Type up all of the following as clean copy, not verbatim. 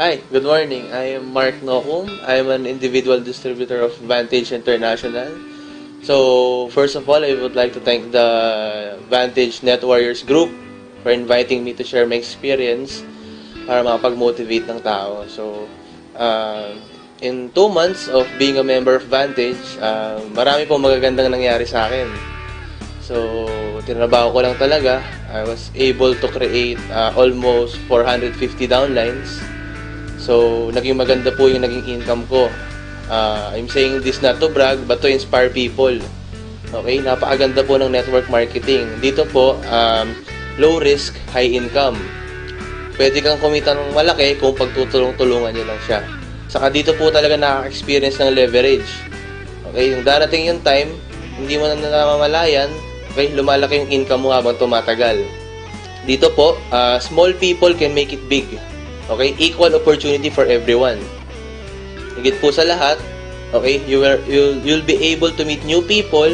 Hi, good morning. I am Mark Nokum. I am an individual distributor of Vantage International. So, first of all, I would like to thank the Vantage Net Warriors Group for inviting me to share my experience para makapag-motivate ng tao. So, in 2 months of being a member of Vantage, marami pong magagandang nangyari sa akin. So, tinrabaho ko lang talaga. I was able to create almost 450 downlines. So, naging maganda po yung naging income ko. I'm saying this not to brag, but to inspire people. Okay, napakaganda po ng network marketing. Dito po, low risk, high income. Pwede kang kumita ng malaki kung pagtutulong-tulungan nyo lang siya. Saka dito po talaga nakaka-experience ng leverage. Okay, yung darating yung time, hindi mo na namamalayan, okay, lumalaki yung income mo habang tumatagal. Dito po, small people can make it big. Okay, equal opportunity for everyone. Higit po sa lahat, okay, you'll be able to meet new people,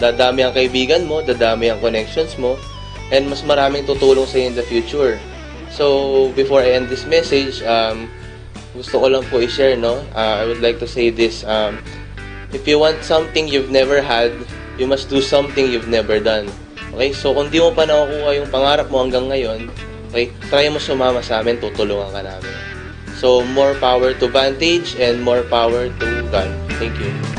dadami ang kaibigan mo, dadami ang connections mo, and mas maraming tutulong sa in the future. So, before I end this message, gusto ko lang po i-share, no? I would like to say this, if you want something you've never had, you must do something you've never done. Okay, so kung di mo pa nakukuha yung pangarap mo hanggang ngayon, okay, try mo sumama sa amin, tutulungan ka namin. So, more power to Vantage and more power to God. Thank you.